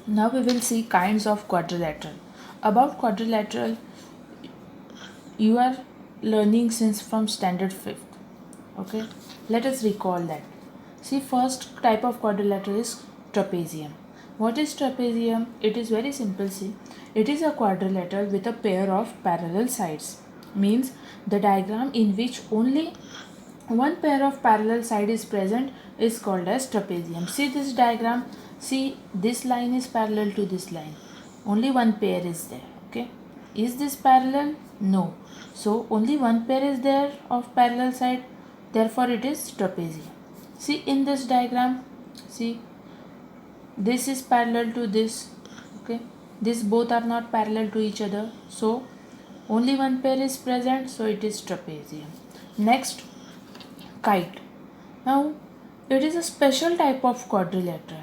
Now we will see kinds of quadrilateral. About quadrilateral, you are learning since from standard 5th. Okay, let us recall that. See, first type of quadrilateral is trapezium. What is trapezium? It is very simple. See, it is a quadrilateral with a pair of parallel sides. Means the diagram in which only one pair of parallel side is present is called as trapezium. See this diagram. See, this line is parallel to this line. Only one pair is there. Okay. Is this parallel? No. So only one pair is there of parallel side. Therefore it is trapezium. See in this diagram. See, this is parallel to this. Okay. These both are not parallel to each other. So only one pair is present. So it is trapezium. Next, kite. Now it is a special type of quadrilateral,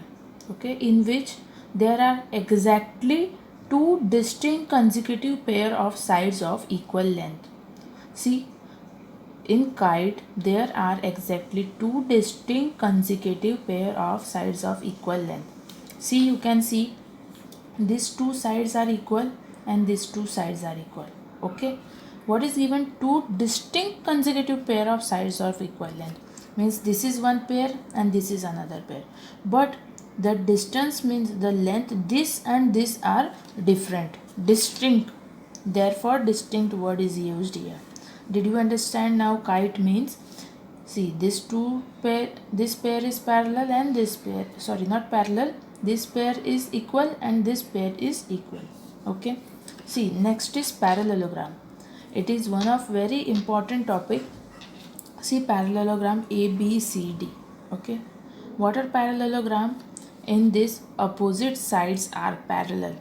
okay, in which there are exactly two distinct consecutive pair of sides of equal length. See, in kite there are exactly two distinct consecutive pair of sides of equal length. See, you can see these two sides are equal and these two sides are equal. Okay, what is given? Two distinct consecutive pair of sides of equal length. Means this is one pair and this is another pair, but the distance means the length, this and this are different, distinct. Therefore distinct word is used here. Did you understand? Now kite means, see, this two pair, this pair is parallel and this pair, sorry, not parallel, this pair is equal and this pair is equal. Okay, see, next is parallelogram. It is one of very important topic. See, parallelogram A B C D. Okay, what are parallelogram? In this, opposite sides are parallel.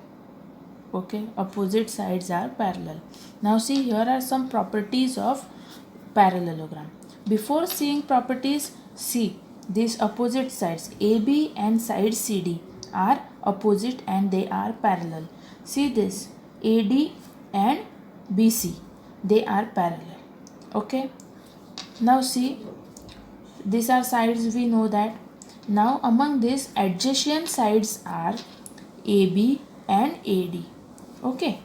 Okay, opposite sides are parallel. Now see, here are some properties of parallelogram. Before seeing properties, see, these opposite sides AB and side CD are opposite and they are parallel. See this, AD and BC, they are parallel. Okay, now see, these are sides, we know that. Now among these, adjacent sides are AB and AD. Okay,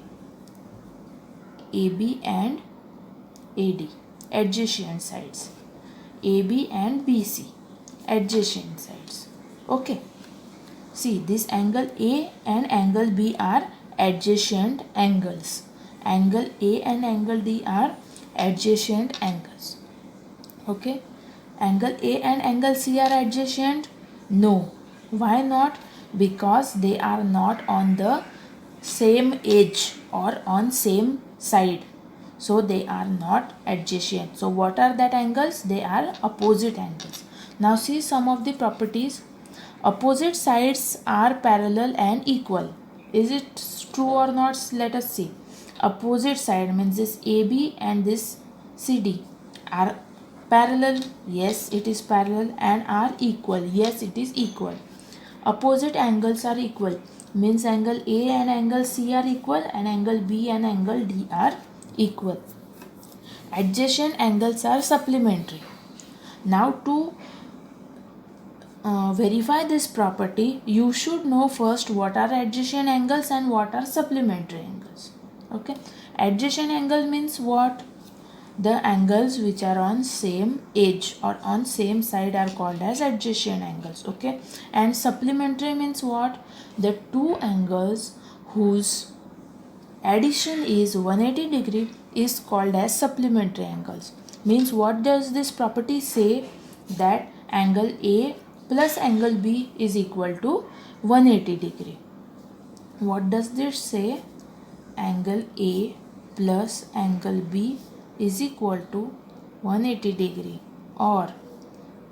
AB and AD, adjacent sides. AB and BC, adjacent sides. Okay, see, this angle A and angle B are adjacent angles. Angle A and angle D are adjacent angles. Okay, angle A and angle C are adjacent? No. Why not? Because they are not on the same edge or on same side, so they are not adjacent. So what are that angles? They are opposite angles. Now see some of the properties. Opposite sides are parallel and equal. Is it true or not? Let us see. Opposite side means this AB and this CD are parallel. Yes, it is parallel. And are equal. Yes, it is equal. Opposite angles are equal means angle A and angle C are equal and angle B and angle D are equal. Adjacent angles are supplementary. Now to verify this property, you should know first what are adjacent angles and what are supplementary angles. Okay, adjacent angle means what? The angles which are on same edge or on same side are called as adjacent angles. Okay, and supplementary means what? The two angles whose addition is 180 degree is called as supplementary angles. Means what does this property say? That angle A plus angle B is equal to 180 degree. What does this say? Angle A plus angle B is equal to 180 degree, or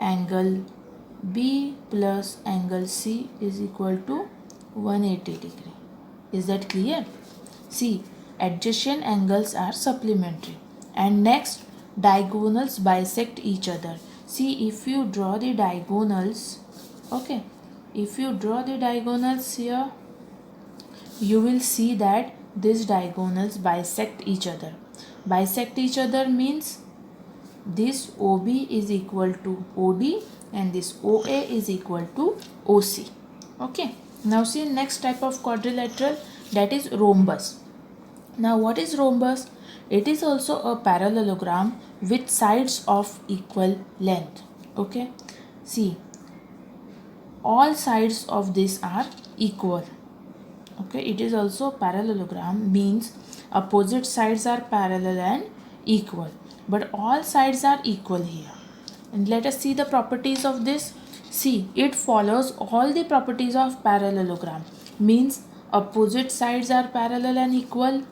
angle B plus angle C is equal to 180 degree. Is that clear? See, adjacent angles are supplementary. And next, diagonals bisect each other. See, if you draw the diagonals, okay, if you draw the diagonals here, you will see that these diagonals bisect each other. Bisect each other means this OB is equal to OD and this OA is equal to OC. Okay. Now see next type of quadrilateral, that is rhombus. Now what is rhombus? It is also a parallelogram with sides of equal length. Okay. See, all sides of this are equal. Okay, it is also parallelogram, means opposite sides are parallel and equal, but all sides are equal here. And let us see the properties of this. See, it follows all the properties of parallelogram, means opposite sides are parallel and equal.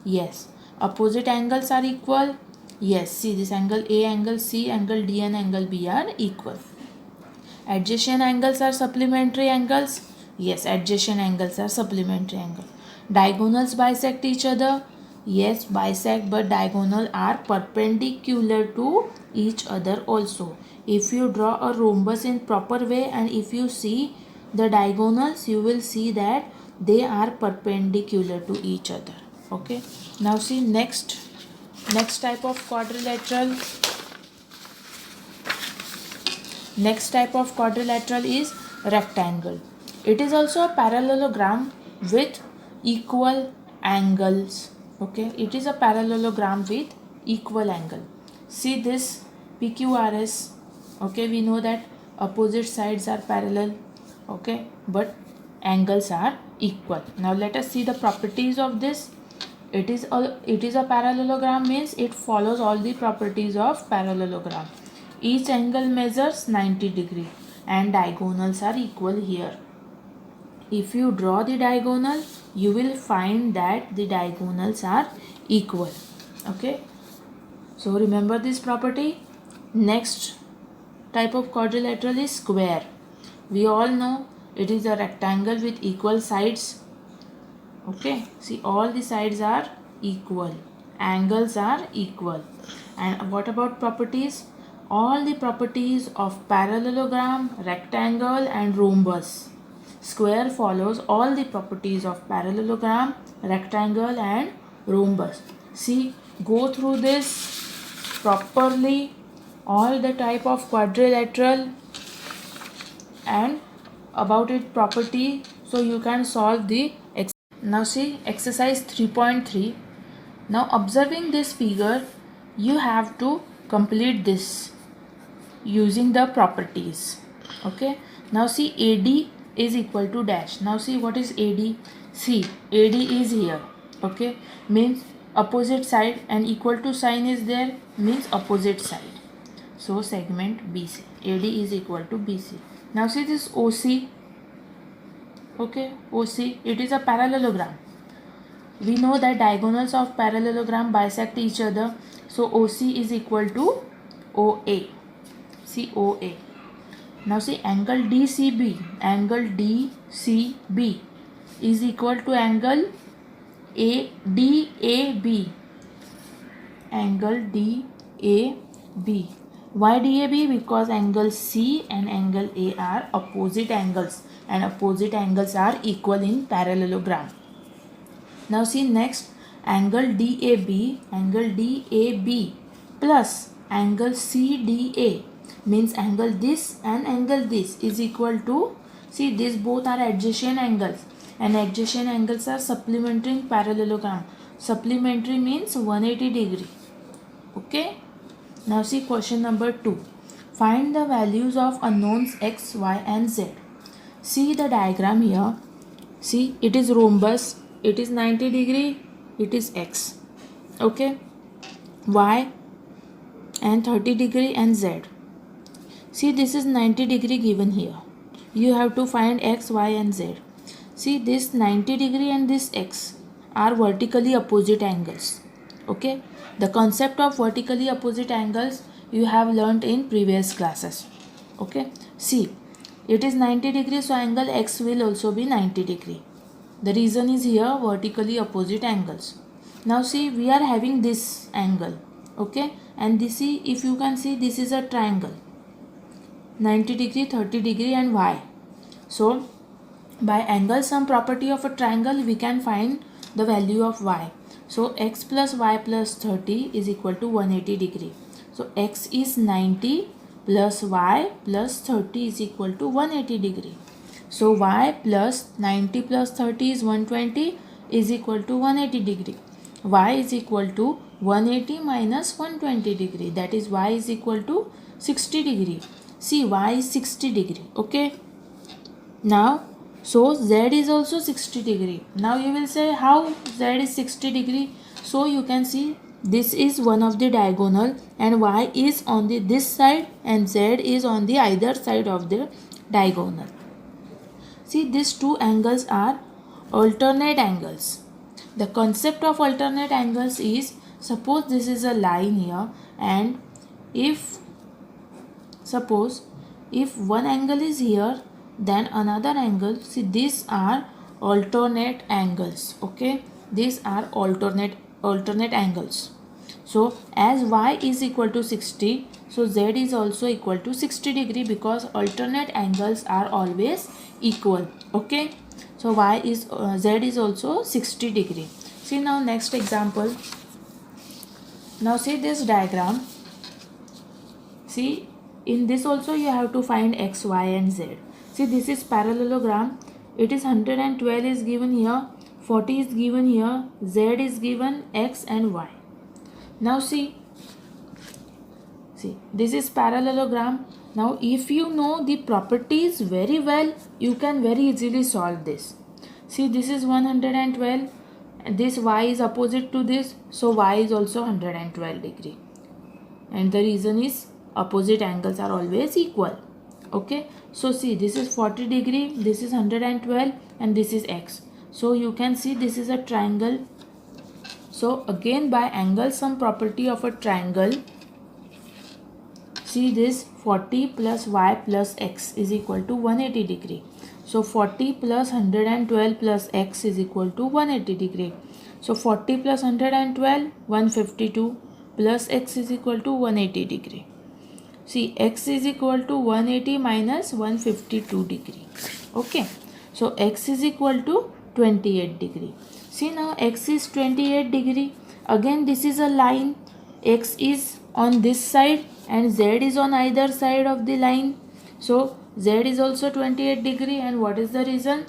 Yes. Opposite angles are equal. Yes. See, this angle A, angle C, angle D and angle B are equal. Adjacent angles are supplementary angles. Yes, adjacent angles are supplementary angles. Diagonals bisect each other. Yes, bisect, but diagonal are perpendicular to each other also. If you draw a rhombus in proper way and if you see the diagonals, you will see that they are perpendicular to each other. Okay. Now see next type of quadrilateral. Next type of quadrilateral is rectangle. It is also a parallelogram with equal angles. Okay, it is a parallelogram with equal angle. See this PQRS. Okay, we know that opposite sides are parallel. Okay, but angles are equal. Now let us see the properties of this. It is a parallelogram, means it follows all the properties of parallelogram. Each angle measures 90 degree and diagonals are equal here. If you draw the diagonal, you will find that the diagonals are equal. Okay. So remember this property. Next type of quadrilateral is square. We all know it is a rectangle with equal sides. Okay. See, all the sides are equal. Angles are equal. And what about properties? All the properties of parallelogram, rectangle and rhombus. Square follows all the properties of parallelogram, rectangle and rhombus. See, go through this properly, all the type of quadrilateral and about its property, so you can solve the now see exercise 3.3. Now observing this figure, you have to complete this using the properties. Okay. Now see AD is equal to dash. Now see what is AD. See, AD is here. Okay. Means opposite side and equal to sign is there, means opposite side. So segment BC. AD is equal to BC. Now see this OC. Okay. OC. It is a parallelogram. We know that diagonals of parallelogram bisect each other. So OC is equal to OA. See OA. Now see angle DCB. Angle DCB is equal to angle DAB. Angle DAB. Why DAB? Because angle C and angle A are opposite angles and opposite angles are equal in parallelogram. Now see next angle DAB plus angle CDA, means angle this and angle this is equal to, see these both are adjacent angles and adjacent angles are supplementary in parallelogram. Supplementary means 180 degree. Okay. Now see question number 2. Find the values of unknowns x, y and z. See the diagram here. See, it is rhombus. It is 90 degree. It is x. Okay. Y and 30 degree and z. See, this is 90 degree given here. You have to find x, y and z. See, this 90 degree and this x are vertically opposite angles. Okay. The concept of vertically opposite angles you have learnt in previous classes. Okay. See, it is 90 degree, so angle x will also be 90 degree. The reason is here vertically opposite angles. Now see, we are having this angle. Okay. And this is, if you can see, this is a triangle. 90 degree, 30 degree and y. So by angle sum property of a triangle, we can find the value of y. So x plus y plus 30 is equal to 180 degree. So x is 90 plus y plus 30 is equal to 180 degree. So y plus 90 plus 30 is 120 is equal to 180 degree. Y is equal to 180 minus 120 degree, that is y is equal to 60 degree. See, y is 60 degree. Okay. Now, so z is also 60 degree. Now you will say how z is 60 degree. So you can see this is one of the diagonal and y is on the this side and z is on the either side of the diagonal. See, these two angles are alternate angles. The concept of alternate angles is, suppose this is a line here, and if suppose if one angle is here, then another angle, see these are alternate angles. Okay, these are alternate angles. So as y is equal to 60, so z is also equal to 60 degree, because alternate angles are always equal. Okay, so y is z is also 60 degree. See now next example. Now see this diagram. See, in this also you have to find x, y and z. See, this is parallelogram. It is 112 is given here, 40 is given here, z is given, x and y. Now see, this is parallelogram. Now if you know the properties very well, you can very easily solve this. See, this is 112 and this y is opposite to this, so y is also 112 degree. And the reason is opposite angles are always equal. Okay, so see, this is 40 degree, this is 112 and this is x. So you can see this is a triangle. So again, by angle sum property of a triangle, see this 40 plus y plus x is equal to 180 degree. So 40 plus 112 plus x is equal to 180 degree. So 40 plus 112, 152 plus x is equal to 180 degree. See, x is equal to 180 minus 152 degree. Okay, so x is equal to 28 degree. See now, x is 28 degree. Again, this is a line. X is on this side and z is on either side of the line. So z is also 28 degree. And what is the reason?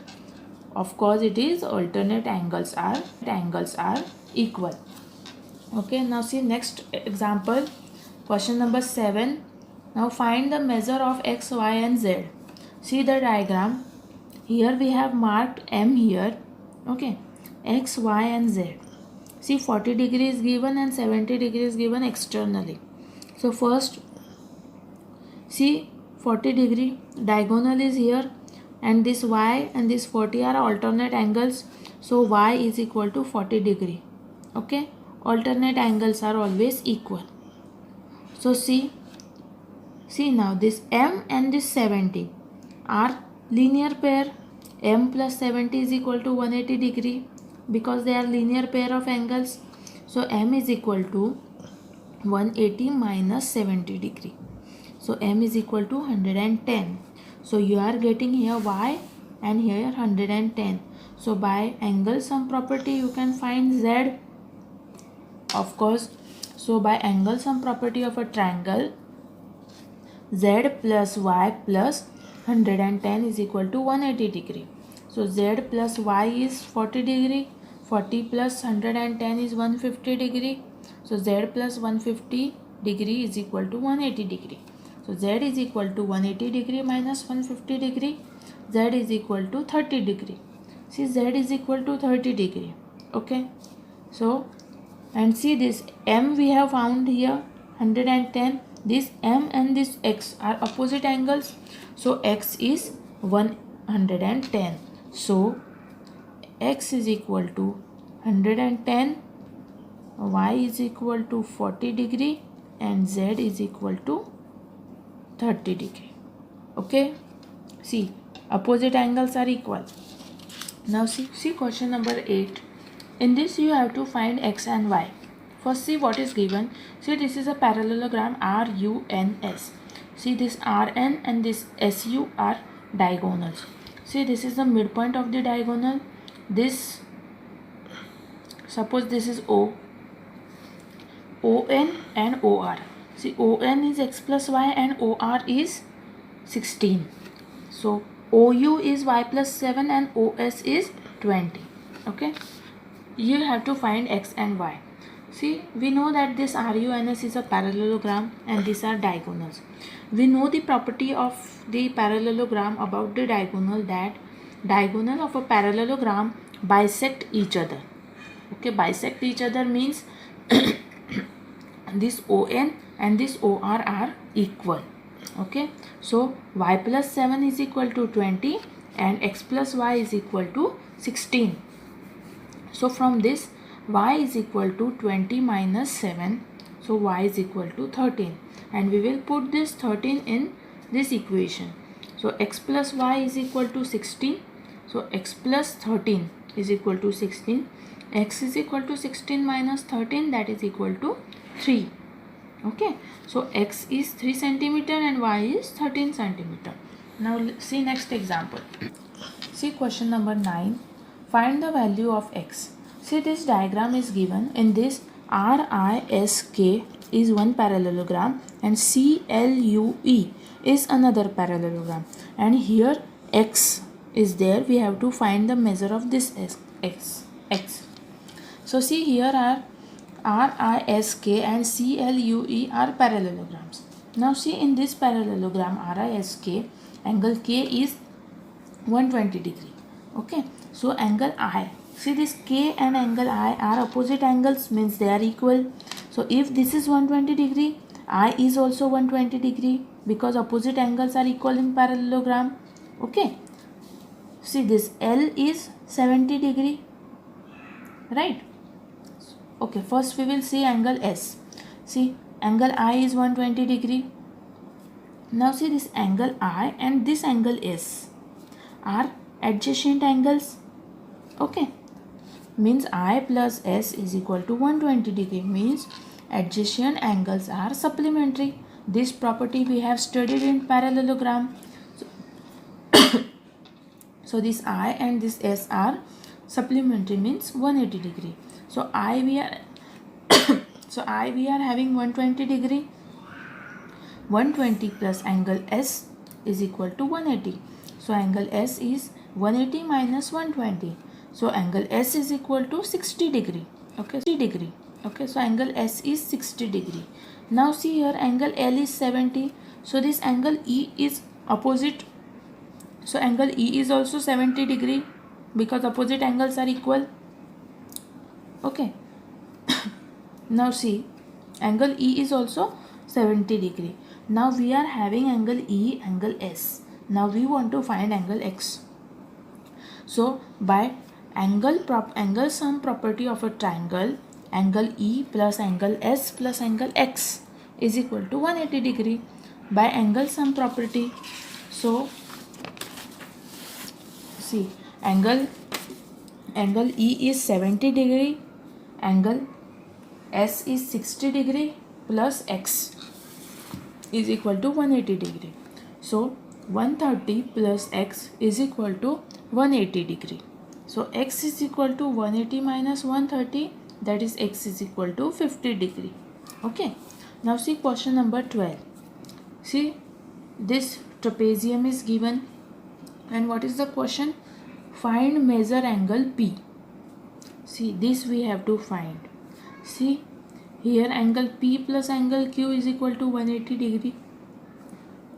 Of course, it is alternate angles are equal. Okay, now see next example, question number 7. Now find the measure of x, y and z. See the diagram. Here we have marked M here. Okay, x, y and z. See, 40 degrees given and 70 degrees given externally. So first, see 40 degree diagonal is here and this y and this 40 are alternate angles. So y is equal to 40 degree. Okay, alternate angles are always equal. So see now this m and this 70 are linear pair. M plus 70 is equal to 180 degree because they are linear pair of angles. So m is equal to 180 minus 70 degree. So m is equal to 110. So you are getting here y and here 110. So by angle sum property you can find z. Of course, so by angle sum property of a triangle, z plus y plus 110 is equal to 180 degree. So z plus y is 40 degree. 40 plus 110 is 150 degree. So z plus 150 degree is equal to 180 degree. So z is equal to 180 degree minus 150 degree. Z is equal to 30 degree. See, z is equal to 30 degree. Okay. So, and see this m we have found here 110. This m and this x are opposite angles. So x is 110. So x is equal to 110, y is equal to 40 degree and z is equal to 30 degree. Okay, see, opposite angles are equal. Now see question number 8. In this you have to find x and y. First see what is given. See, this is a parallelogram RUNS. See, this RN and this SU are diagonals. See, this is the midpoint of the diagonal. This, suppose this is O, ON and OR. See, ON is x plus y and OR is 16. So OU is y plus 7 and OS is 20. Okay, you have to find x and y. See, we know that this RUNS is a parallelogram and these are diagonals. We know the property of the parallelogram about the diagonal, that diagonal of a parallelogram bisect each other. Okay, bisect each other means this ON and this OR are equal. Okay, so y plus 7 is equal to 20 and x plus y is equal to 16. So from this, y is equal to 20 minus 7, so y is equal to 13, and we will put this 13 in this equation. So x plus y is equal to 16, so x plus 13 is equal to 16, x is equal to 16 minus 13, that is equal to 3. Okay, so x is 3 centimeter and y is 13 centimeter. Now see next example. See question number 9. Find the value of x. See, this diagram is given. In this, RISK is one parallelogram and CLUE is another parallelogram, and here x is there. We have to find the measure of this x. So see, here are RISK and CLUE are parallelograms. Now see, in this parallelogram RISK, angle K is 120 degree. Okay, so angle I, see this K and angle I are opposite angles, means they are equal. So if this is 120 degree, I is also 120 degree, because opposite angles are equal in parallelogram. Okay, see this L is 70 degree, right? Okay, first we will see angle S. See, angle I is 120 degree. Now see, this angle I and this angle S are adjacent angles. Okay, means I plus S is equal to 120 degree, means adjacent angles are supplementary. This property we have studied in parallelogram. So this I and this S are supplementary, means 180 degree. So I we are having 120 degree. 120 plus angle S is equal to 180. So angle S is 180 minus 120. So angle S is equal to 60 degree. Okay, 60 degree. Okay, so angle S is 60 degree. Now see here, angle L is 70. So this angle E is opposite. So angle E is also 70 degree, because opposite angles are equal. Okay. Now see, angle E is also 70 degree. Now we are having angle E, angle S. Now we want to find angle X. So by angle sum property of a triangle, angle E plus angle S plus angle X is equal to 180 degree by angle sum property. So see, angle E is 70 degree, angle S is 60 degree plus X is equal to 180 degree. So 130 plus X is equal to 180 degree. So X is equal to 180 minus 130, that is X is equal to 50 degree. Okay. Now see question number 12. See, this trapezium is given, and what is the question? Find measure angle P. See, this we have to find. See, here angle P plus angle Q is equal to 180 degree.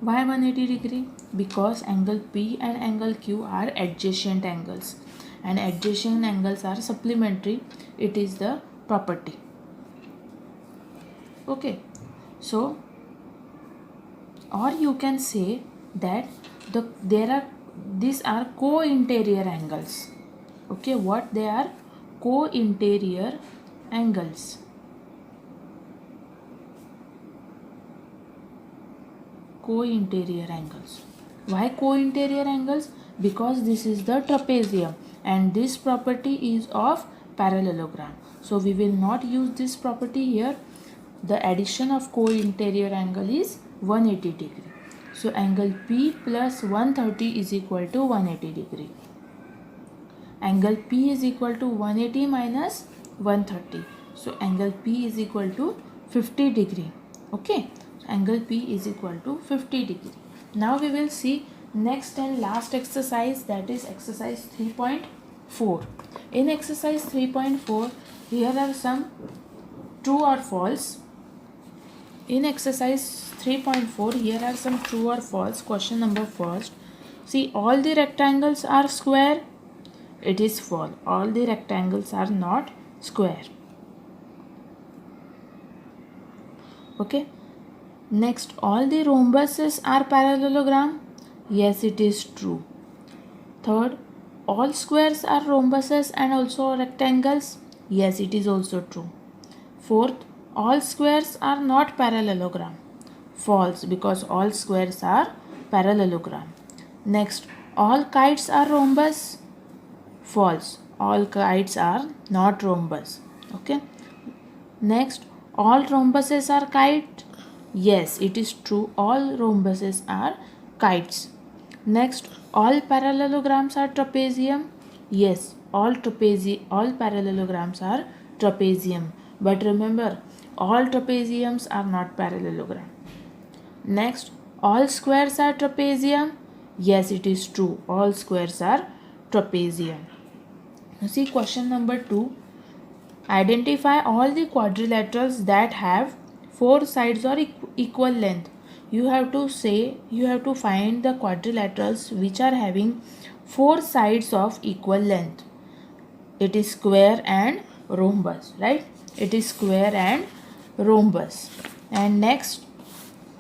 Why 180 degree? Because angle P and angle Q are adjacent angles, and adjacent angles are supplementary. It is the property. Okay, so or you can say that these are co-interior angles. Okay, what they are? Co-interior angles. Co-interior angles. Why co-interior angles? Because this is the trapezium and this property is of parallelogram. So we will not use this property here. The addition of co-interior angle is 180 degree. So angle P plus 130 is equal to 180 degree. Angle P is equal to 180 minus 130. So angle P is equal to 50 degree. Okay. Angle P is equal to 50 degree. Now we will see Next and last exercise, that is exercise 3.4. In exercise 3.4, here are some true or false. In exercise 3.4, here are some true or false. Question number first. See, all the rectangles are square. It is false. All the rectangles are not square. Okay. Next, all the rhombuses are parallelogram. Yes, it is true. Third, all squares are rhombuses and also rectangles. Yes, it is also true. Fourth, all squares are not parallelogram. False, because all squares are parallelogram. Next, all kites are rhombus. False, all kites are not rhombus. Okay. Next, all rhombuses are kite. Yes, it is true. All rhombuses are kites. Next, all parallelograms are trapezium. Yes, all parallelograms are trapezium. But remember, all trapeziums are not parallelogram. Next, all squares are trapezium. Yes, it is true. All squares are trapezium. Now see question number 2. Identify all the quadrilaterals that have four sides or equal length. You have to find the quadrilaterals which are having four sides of equal length. It is square and rhombus, right? It is square and rhombus. And next,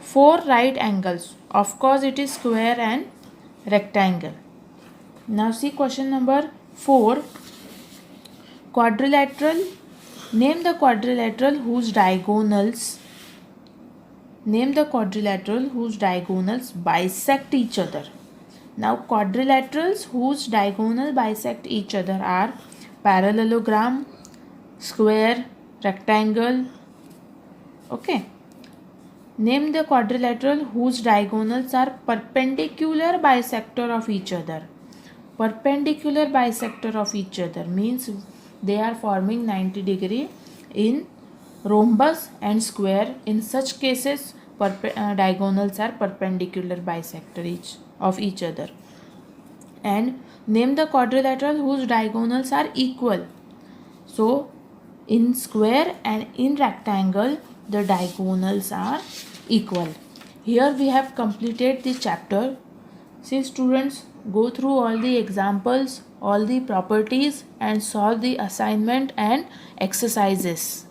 four right angles. Of course, it is square and rectangle. Now see question number 4. Quadrilateral. Name the quadrilateral whose diagonals bisect each other. Now quadrilaterals whose diagonal bisect each other are parallelogram, square, rectangle. Okay. Name the quadrilateral whose diagonals are perpendicular bisector of each other. Perpendicular bisector of each other means they are forming 90 degree in rhombus and square. In such cases, diagonals are perpendicular bisector of each other. And name the quadrilateral whose diagonals are equal. So, in square and in rectangle, the diagonals are equal. Here we have completed the chapter. See students, go through all the examples, all the properties and solve the assignment and exercises.